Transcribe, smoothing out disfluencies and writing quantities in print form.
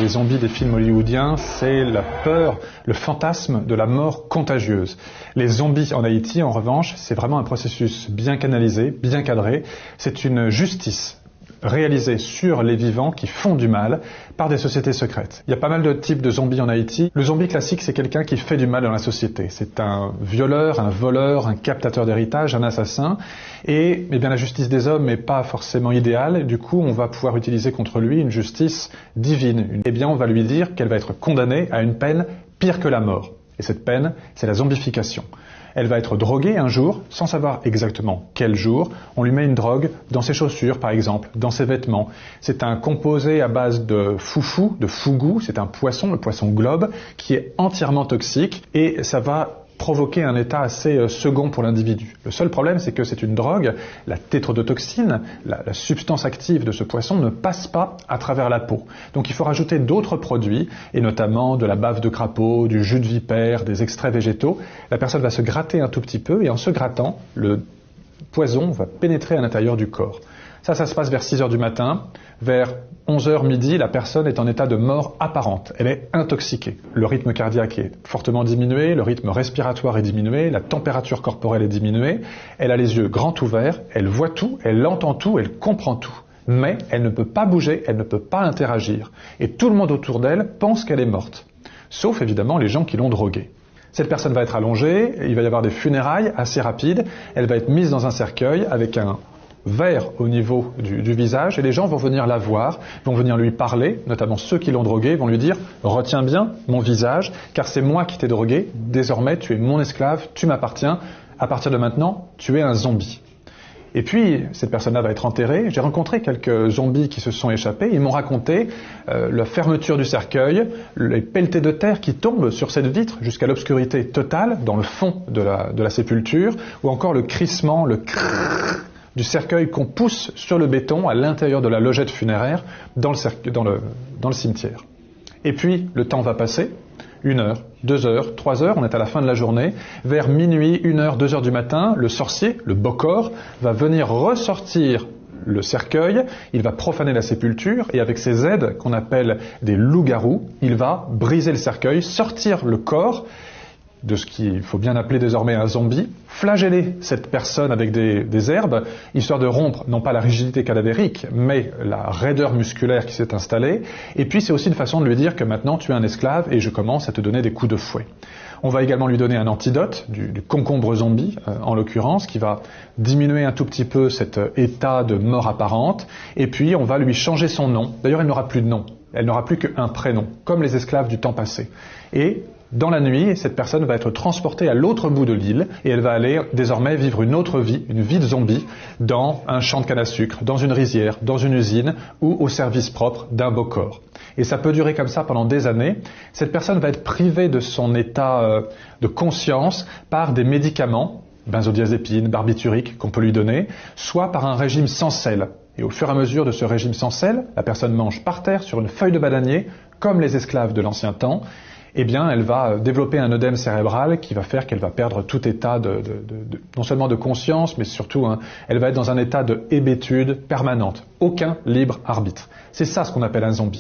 Les zombies des films hollywoodiens, c'est la peur, le fantasme de la mort contagieuse. Les zombies en Haïti, en revanche, c'est vraiment un processus bien canalisé, bien cadré. C'est une justice réalisée sur les vivants qui font du mal par des sociétés secrètes. Il y a pas mal de types de zombies en Haïti. Le zombie classique, c'est quelqu'un qui fait du mal dans la société. C'est un violeur, un voleur, un captateur d'héritage, un assassin. Et eh bien, la justice des hommes n'est pas forcément idéale. Du coup, on va pouvoir utiliser contre lui une justice divine. Eh bien, on va lui dire qu'elle va être condamnée à une peine pire que la mort. Et cette peine, c'est la zombification. Elle va être droguée un jour, sans savoir exactement quel jour. On lui met une drogue dans ses chaussures, par exemple, dans ses vêtements. C'est un composé à base de foufou, de fougou. C'est un poisson, le poisson globe, qui est entièrement toxique. Et ça va provoquer un état assez second pour l'individu. Le seul problème, c'est que c'est une drogue, la tétrodotoxine, la substance active de ce poisson ne passe pas à travers la peau. Donc il faut rajouter d'autres produits, et notamment de la bave de crapaud, du jus de vipère, des extraits végétaux. La personne va se gratter un tout petit peu, et en se grattant, le poison va pénétrer à l'intérieur du corps. Ça se passe vers 6 heures du matin. Vers 11h midi, la personne est en état de mort apparente. Elle est intoxiquée. Le rythme cardiaque est fortement diminué, le rythme respiratoire est diminué, la température corporelle est diminuée. Elle a les yeux grands ouverts, elle voit tout, elle entend tout, elle comprend tout. Mais elle ne peut pas bouger, elle ne peut pas interagir. Et tout le monde autour d'elle pense qu'elle est morte. Sauf évidemment les gens qui l'ont droguée. Cette personne va être allongée, il va y avoir des funérailles assez rapides, elle va être mise dans un cercueil avec un verre au niveau du visage, et les gens vont venir la voir, vont venir lui parler, notamment ceux qui l'ont drogué, vont lui dire « Retiens bien mon visage, car c'est moi qui t'ai drogué, désormais tu es mon esclave, tu m'appartiens, à partir de maintenant, tu es un zombie ». Et puis, cette personne-là va être enterrée. J'ai rencontré quelques zombies qui se sont échappés. Ils m'ont raconté la fermeture du cercueil, les pelletées de terre qui tombent sur cette vitre jusqu'à l'obscurité totale dans le fond de la sépulture, ou encore le crissement, le crrrr du cercueil qu'on pousse sur le béton à l'intérieur de la logette funéraire dans le cimetière. Et puis, le temps va passer, 1 heure, 2 heures, 3 heures, on est à la fin de la journée. Vers minuit, 1 heure, 2 heures du matin, le sorcier, le bokor, va venir ressortir le cercueil, il va profaner la sépulture, et avec ses aides, qu'on appelle des loups-garous, il va briser le cercueil, sortir le corps de ce qu'il faut bien appeler désormais un zombie, flageller cette personne avec des herbes, histoire de rompre non pas la rigidité cadavérique, mais la raideur musculaire qui s'est installée. Et puis c'est aussi une façon de lui dire que maintenant tu es un esclave et je commence à te donner des coups de fouet. On va également lui donner un antidote, du concombre zombie en l'occurrence, qui va diminuer un tout petit peu cet état de mort apparente. Et puis on va lui changer son nom. D'ailleurs elle n'aura plus de nom, elle n'aura plus qu'un prénom, comme les esclaves du temps passé. Et dans la nuit, cette personne va être transportée à l'autre bout de l'île et elle va aller désormais vivre une autre vie, une vie de zombie, dans un champ de canne à sucre, dans une rizière, dans une usine ou au service propre d'un bokor. Et ça peut durer comme ça pendant des années. Cette personne va être privée de son état de conscience par des médicaments, benzodiazépines, barbituriques qu'on peut lui donner, soit par un régime sans sel. Et au fur et à mesure de ce régime sans sel, la personne mange par terre sur une feuille de bananier, comme les esclaves de l'ancien temps. Eh bien, elle va développer un œdème cérébral qui va faire qu'elle va perdre tout état non seulement de conscience, mais surtout, elle va être dans un état de hébétude permanente. Aucun libre arbitre. C'est ça ce qu'on appelle un zombie.